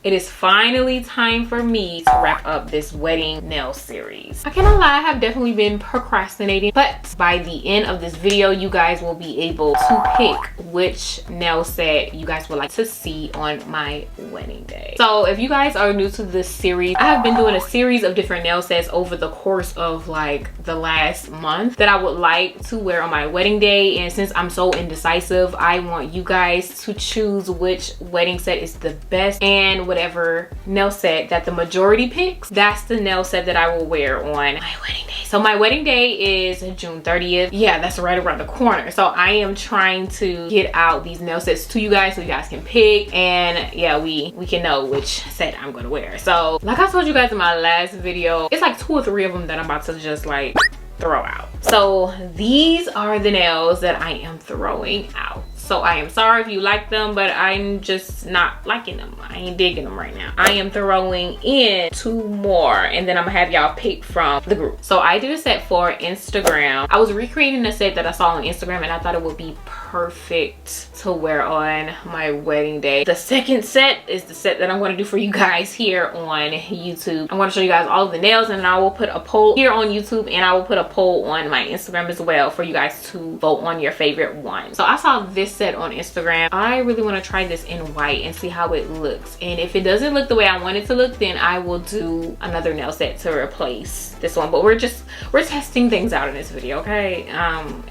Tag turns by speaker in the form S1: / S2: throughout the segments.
S1: It is finally time for me to wrap up this wedding nail series. I cannot lie, I have definitely been procrastinating, but by the end of this video, you guys will be able to pick which nail set you guys would like to see on my wedding day. So if you guys are new to this series, I have been doing a series of different nail sets over the course of like the last month that I would like to wear on my wedding day. And since I'm so indecisive, I want you guys to choose which wedding set is the best, and whatever nail set that the majority picks, that's the nail set that I will wear on my wedding day. So my wedding day is June 30th. Yeah, that's right around the corner. So I am trying to get out these nail sets to you guys so you guys can pick, and yeah, we can know which set I'm gonna wear. So like I told you guys in my last video, it's like 2 or 3 of them that I'm about to just like throw out. So these are the nails that I am throwing out. So I am sorry if you like them, but I'm just not liking them. I ain't digging them right now. I am throwing in 2 more, and then I'm gonna have y'all pick from the group. So I did a set for Instagram. I was recreating a set that I saw on Instagram, and I thought it would be perfect to wear on my wedding day. The second set is the set that I'm going to do for you guys here on YouTube. I'm going to show you guys all of the nails, and then I will put a poll here on YouTube, and I will put a poll on my Instagram as well for you guys to vote on your favorite one. So I saw this set on Instagram. I really want to try this in white and see how it looks, and if it doesn't look the way I want it to look, then I will do another nail set to replace this one. But we're testing things out in this video, okay?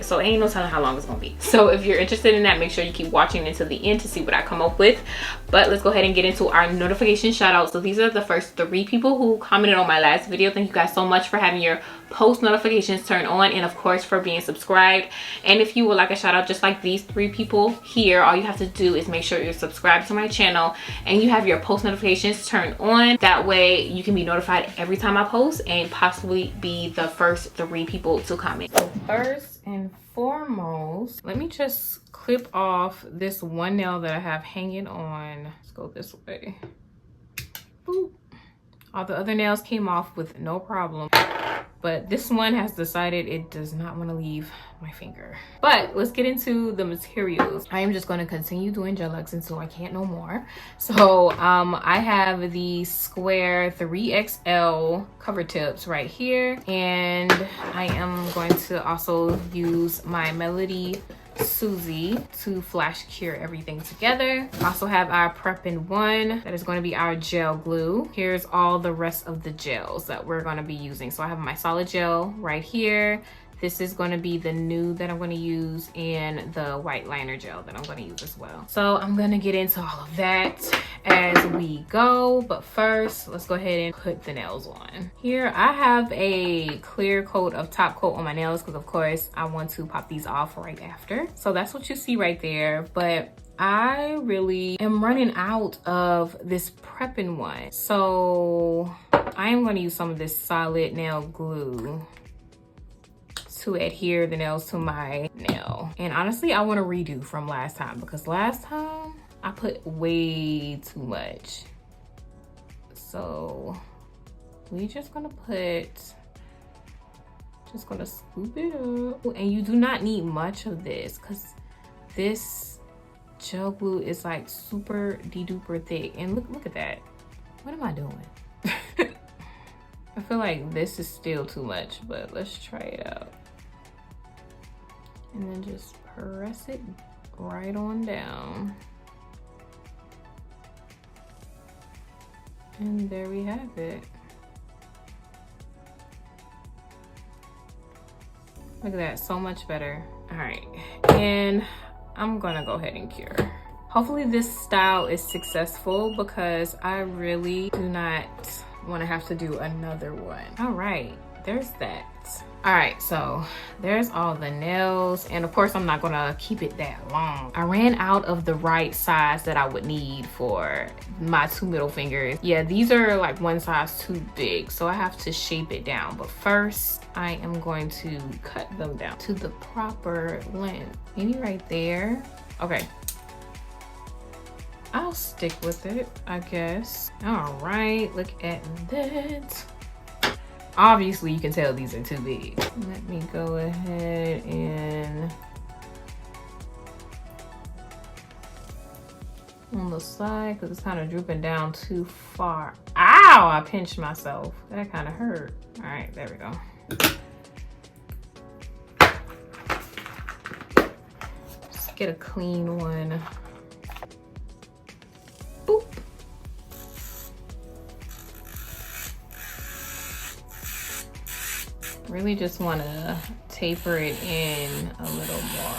S1: So ain't no telling how long it's gonna be. So if you're interested in that, make sure you keep watching until the end to see what I come up with. But let's go ahead and get into our notification shout out. So these are the first 3 people who commented on my last video. Thank you guys so much for having your post notifications turned on, and of course for being subscribed. And if you would like a shout out just like these 3 people here, all you have to do is make sure you're subscribed to my channel and you have your post notifications turned on. That way you can be notified every time I post and possibly be the first 3 people to comment. So first and foremost, let me just clip off this one nail that I have hanging on. Let's go this way. Boop. All the other nails came off with no problem, but this one has decided it does not want to leave my finger. But let's get into the materials. I am just going to continue doing gel X until I can't no more. So I have the square 3XL cover tips right here, and I am going to also use my Melody Susie to flash cure everything together. Also have our prep in 1 that is going to be our gel glue. Here's all the rest of the gels that we're going to be using. So I have my solid gel right here. This is going to be the nude that I'm going to use, and the white liner gel that I'm going to use as well. So I'm going to get into all of that as we go. But first, let's go ahead and put the nails on. Here I have a clear coat of top coat on my nails because of course I want to pop these off right after. So that's what you see right there. But I really am running out of this prepping one. So I am going to use some of this solid nail glue to adhere the nails to my nail. And honestly, I want to redo from last time because last time I put way too much. So we just gonna scoop it up. And you do not need much of this because this gel glue is like super de-duper thick. And look at that. What am I doing? I feel like this is still too much, but let's try it out. And then just press it right on down. And there we have it. Look at that, so much better. All right, and I'm gonna go ahead and cure. Hopefully this style is successful because I really do not want to have to do another one. All right, there's that. All right, so there's all the nails, and of course I'm not gonna keep it that long. I ran out of the right size that I would need for my 2 middle fingers. Yeah, these are like 1 size too big, so I have to shape it down. But first I am going to cut them down to the proper length. Maybe right there. Okay, I'll stick with it, I guess. All right, look at that. Obviously, you can tell these are too big. Let me go ahead and on the side because it's kind of drooping down too far. Ow! I pinched myself. That kind of hurt. All right, there we go. Just get a clean one. Boop. Really just want to taper it in a little more.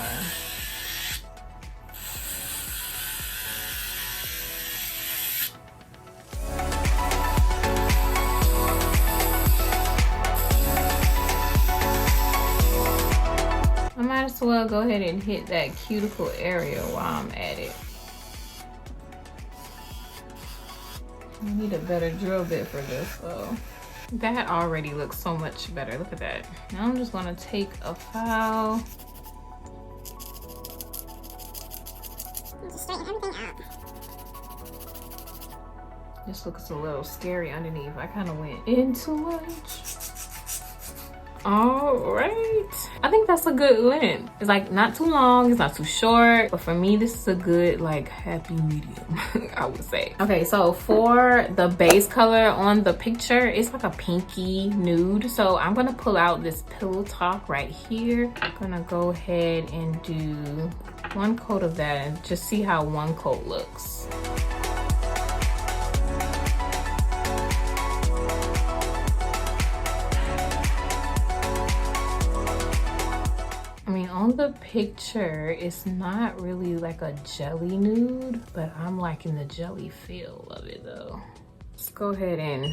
S1: I might as well go ahead and hit that cuticle area while I'm at it. I need a better drill bit for this though. That already looks so much better. Look at that. Now I'm just gonna take a file.
S2: Just straighten everything up.
S1: This looks a little scary underneath. I kind of went in too much. All right. I think that's a good length. It's like not too long, it's not too short, but for me, this is a good like happy medium, I would say. Okay, so for the base color on the picture, it's like a pinky nude. So I'm gonna pull out this Pillow Talk right here. I'm gonna go ahead and do one coat of that and just see how one coat looks. I mean, on the picture, it's not really like a jelly nude, but I'm liking the jelly feel of it though. Let's go ahead and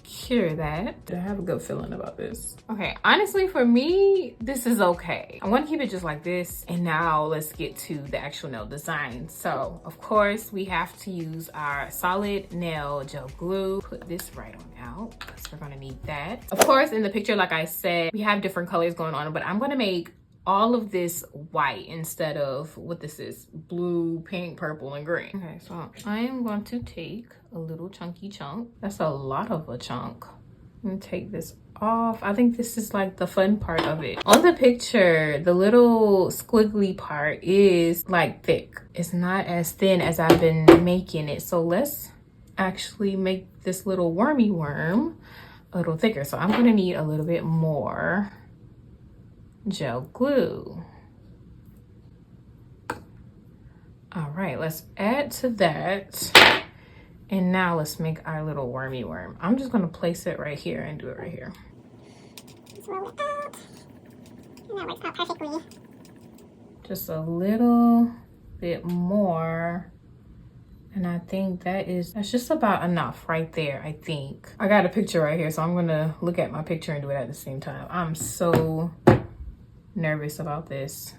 S1: cure that. I have a good feeling about this. Okay, honestly, for me, this is okay. I want to keep it just like this. And now let's get to the actual nail design. So, of course, we have to use our solid nail gel glue. Put this right on out because we're gonna need that. Of course, in the picture, like I said, we have different colors going on, but I'm gonna make all of this white instead of what this is, blue, pink, purple, and green. Okay, so I am going to take a little chunky chunk. That's a lot of a chunk. I'm gonna take this off. I think this is like the fun part of it. On the picture, the little squiggly part is like thick. It's not as thin as I've been making it. So let's actually make this little wormy worm a little thicker. So I'm gonna need a little bit more gel glue. All right, let's add to that. And now let's make our little wormy worm. I'm just gonna place it right here and do it right here.
S2: Just roll it out. And that works out perfectly.
S1: Just a little bit more. And I think that's just about enough right there, I think. I got a picture right here, so I'm gonna look at my picture and do it at the same time. I'm so nervous about this,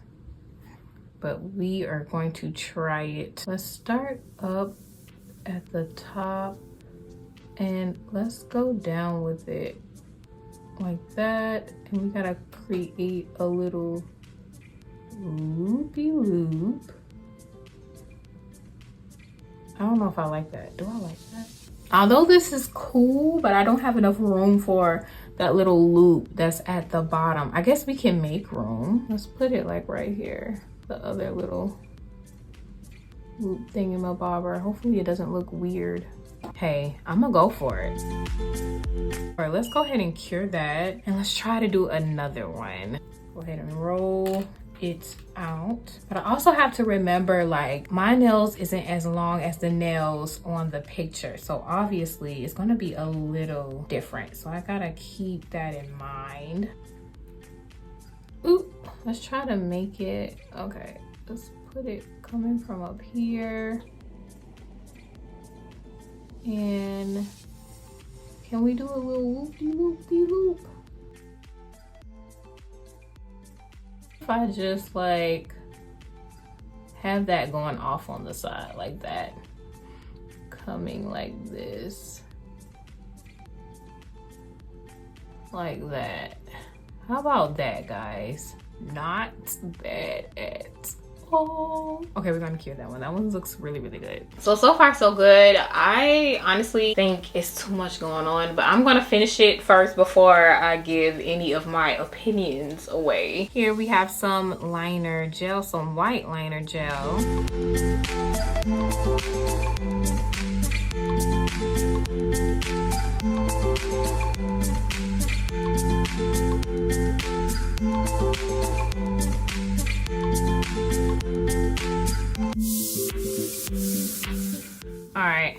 S1: but we are going to try it. Let's start up at the top and let's go down with it like that. And we gotta create a little loopy loop. I don't know if I like that. Do I like that? Although this is cool, but I don't have enough room for that little loop that's at the bottom. I guess we can make room. Let's put it like right here. The other little loop thingamabobber. Hopefully it doesn't look weird. Hey, I'm gonna go for it. All right, let's go ahead and cure that. And let's try to do another one. Go ahead and roll it out. But I also have to remember, like, my nails isn't as long as the nails on the picture, so obviously it's gonna be a little different, so I gotta keep that in mind. Ooh, let's try to make it okay. Let's put it coming from up here, and can we do a little loop-de-loop-de-loop? If I just like have that going off on the side like that, coming like this, like that. How about that, guys? Not bad at Okay, we're gonna cure that one. That one looks really, really good. So far so good. I honestly think it's too much going on, but I'm gonna finish it first before I give any of my opinions away. Here we have some liner gel, some white liner gel. All right,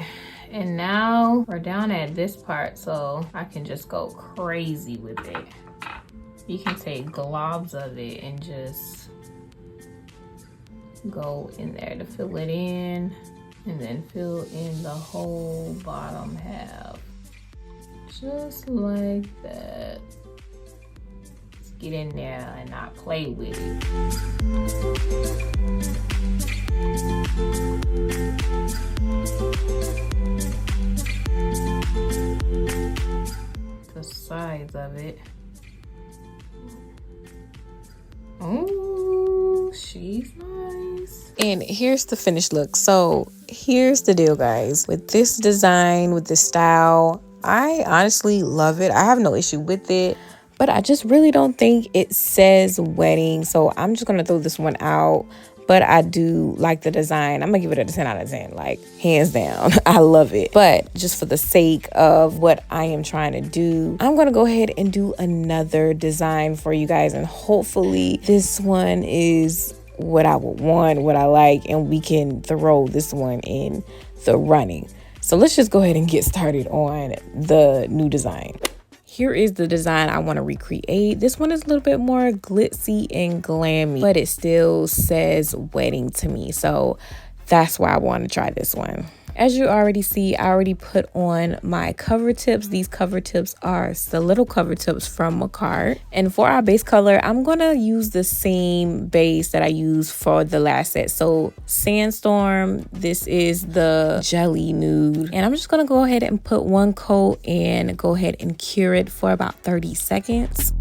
S1: and now we're down at this part, so I can just go crazy with it. You can take globs of it and just go in there to fill it in, and then fill in the whole bottom half. Just like that. Just get in there and not play with it. The sides of it. Oh, she's nice. And here's the finished look. So here's the deal, guys. With this design, with this style, I honestly love it. I have no issue with it, but I just really don't think it says wedding. So I'm just gonna throw this one out. But I do like the design. I'm gonna give it a 10 out of 10, like hands down. I love it. But just for the sake of what I am trying to do, I'm gonna go ahead and do another design for you guys. And hopefully this one is what I would want, what I like, and we can throw this one in the running. So let's just go ahead and get started on the new design. Here is the design I want to recreate. This one is a little bit more glitzy and glammy, but it still says wedding to me. So that's why I want to try this one. As you already see, I already put on my cover tips. These cover tips are stiletto cover tips from Makartt. And for our base color, I'm going to use the same base that I used for the last set. So Sandstorm, this is the jelly nude. And I'm just going to go ahead and put one coat and go ahead and cure it for about 30 seconds.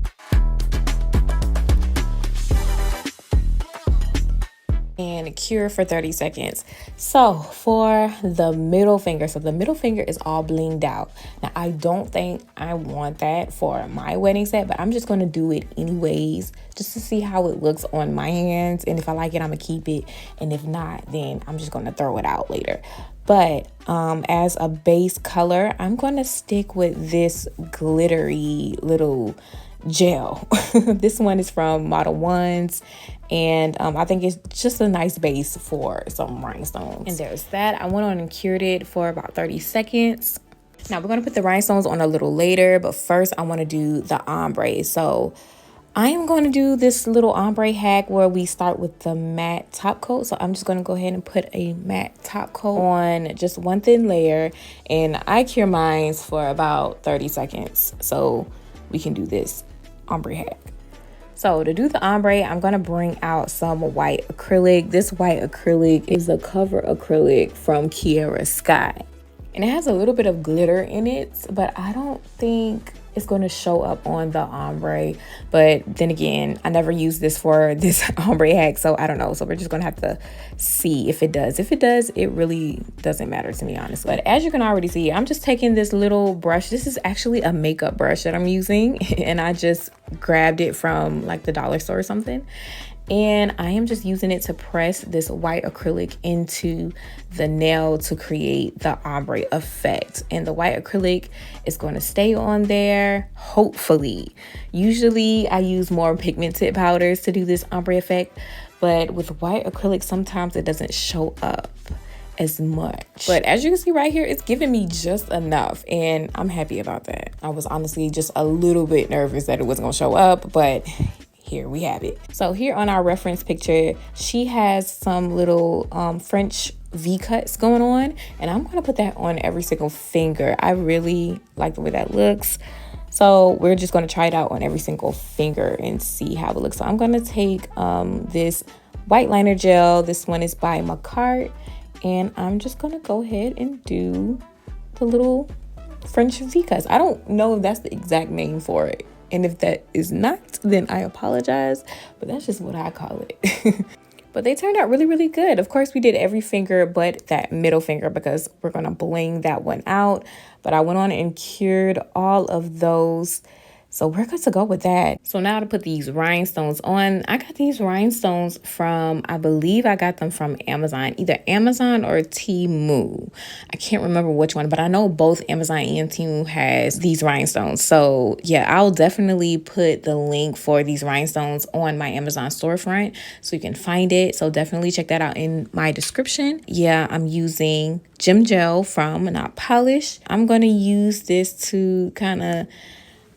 S1: And cure for 30 seconds. So for the middle finger, so the middle finger is all blinged out. Now I don't think I want that for my wedding set, but I'm just going to do it anyways, just to see how it looks on my hands. And if I like it, I'm gonna keep it, and if not, then I'm just going to throw it out later. But as a base color, I'm going to stick with this glittery little gel. This one is from Model Ones, and I think it's just a nice base for some rhinestones. And there's that. I went on and cured it for about 30 seconds. Now we're going to put the rhinestones on a little later, but first I want to do the ombre. So I'm going to do this little ombre hack where we start with the matte top coat. So I'm just going to go ahead and put a matte top coat on just one thin layer, and I cure mine for about 30 seconds so we can do this ombre hack. So to do the ombre, I'm going to bring out some white acrylic. This white acrylic is a cover acrylic from Kiara Sky. And it has a little bit of glitter in it, but I don't think it's going to show up on the ombre. But then again, I never used this for this ombre hack, so I don't know. So we're just going to have to see if it does. If it does, it really doesn't matter to me, honestly. But as you can already see, I'm just taking this little brush. This is actually a makeup brush that I'm using, and I just grabbed it from like the dollar store or something. And I am just using it to press this white acrylic into the nail to create the ombre effect. And the white acrylic is going to stay on there, hopefully. Usually I use more pigmented powders to do this ombre effect, but with white acrylic, sometimes it doesn't show up as much. But as you can see right here, it's giving me just enough, and I'm happy about that. I was honestly just a little bit nervous that it wasn't gonna show up, but here we have it. So here on our reference picture, she has some little French V cuts going on, and I'm going to put that on every single finger. I really like the way that looks. So we're just going to try it out on every single finger and see how it looks. So I'm going to take this white liner gel. This one is by Makartt, and I'm just going to go ahead and do the little French V cuts. I don't know if that's the exact name for it. And if that is not, then I apologize, but that's just what I call it. but they turned out really, really good. Of course, we did every finger but that middle finger because we're going to bling that one out. But I went on and cured all of those. So we're good to go with that. So now to put these rhinestones on, I got these rhinestones from, I believe I got them from Amazon, either Amazon or Temu. I can't remember which one, but I know both Amazon and Temu has these rhinestones. So yeah, I'll definitely put the link for these rhinestones on my Amazon storefront so you can find it. So definitely check that out in my description. Yeah, I'm using gem gel from Not Polish. I'm going to use this to kind of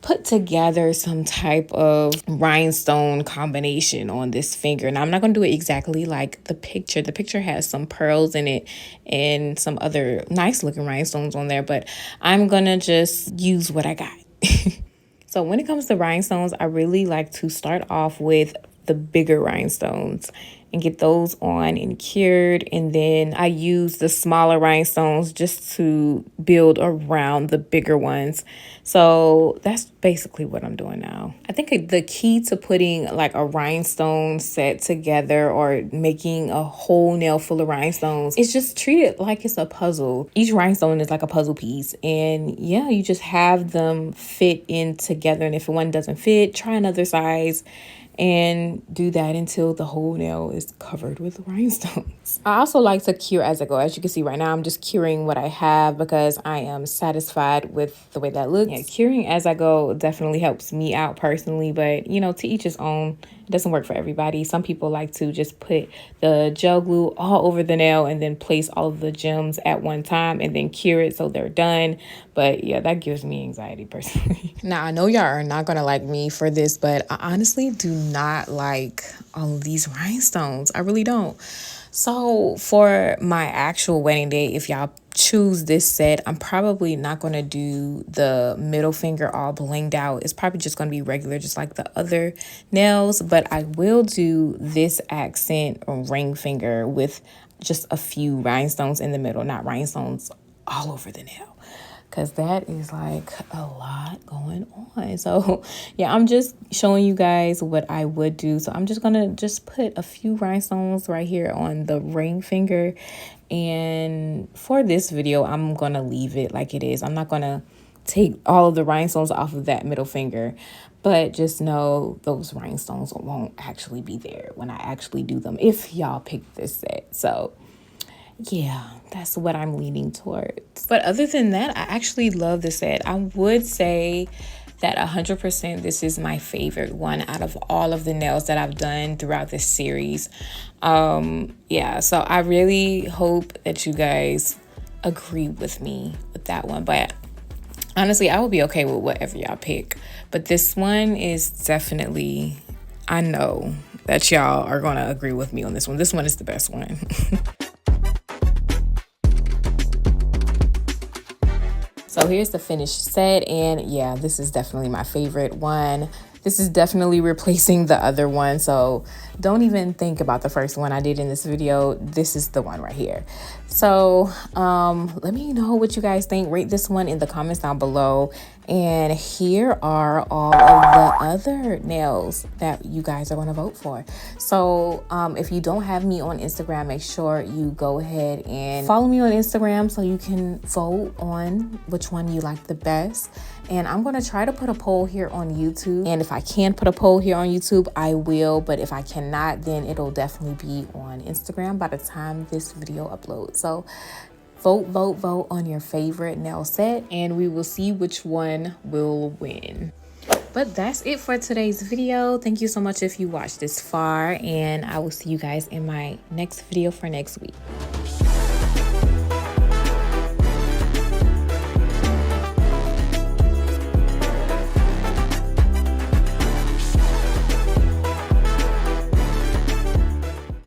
S1: put together some type of rhinestone combination on this finger. Now, I'm not going to do it exactly like the picture. The picture has some pearls in it and some other nice looking rhinestones on there, but I'm going to just use what I got. So when it comes to rhinestones, I really like to start off with the bigger rhinestones and get those on and cured, and then I use the smaller rhinestones just to build around the bigger ones. So that's basically what I'm doing now. I think the key to putting like a rhinestone set together or making a whole nail full of rhinestones is just treat it like it's a puzzle. Each rhinestone is like a puzzle piece, and yeah, you just have them fit in together, and if one doesn't fit, try another size and do that until the whole nail is covered with rhinestones. I also like to cure as I go. As you can see right now, I'm just curing what I have because I am satisfied with the way that looks. Yeah, curing as I go definitely helps me out personally, but you know, to each his own. It doesn't work for everybody. Some people like to just put the gel glue all over the nail and then place all of the gems at one time and then cure it so they're done. But yeah, that gives me anxiety personally. Now, I know y'all are not going to like me for this, but I honestly do not like all of these rhinestones. I really don't. So for my actual wedding day, if y'all choose this set, I'm probably not going to do the middle finger all blinged out. It's probably just going to be regular, just like the other nails, but I will do this accent ring finger with just a few rhinestones in the middle, not rhinestones all over the nail, because that is like a lot going on. So yeah, I'm just showing you guys what I would do. So I'm just gonna just put a few rhinestones right here on the ring finger, and for this video I'm gonna leave it like it is. I'm not gonna take all of the rhinestones off of that middle finger, but just know those rhinestones won't actually be there when I actually do them if y'all pick this set. So yeah, that's what I'm leaning towards. But other than that, I actually love this set. I would say that 100% this is my favorite one out of all of the nails that I've done throughout this series. Yeah, so I really hope that you guys agree with me with that one. But honestly, I would be okay with whatever y'all pick. But this one is definitely, I know that y'all are going to agree with me on this one. This one is the best one. So here's the finished set, and yeah, this is definitely my favorite one. This is definitely replacing the other one, so don't even think about the first one I did in this video. This is the one right here. So let me know what you guys think. Rate this one in the comments down below. And here are all of the other nails that you guys are going to vote for. So if you don't have me on Instagram, make sure you go ahead and follow me on Instagram so you can vote on which one you like the best. And I'm going to try to put a poll here on YouTube. And if I can put a poll here on YouTube, I will. But if I cannot, then it'll definitely be on Instagram by the time this video uploads. So vote on your favorite nail set, and we will see which one will win. But that's it for today's video. Thank you so much if you watched this far, and I will see you guys in my next video for next week.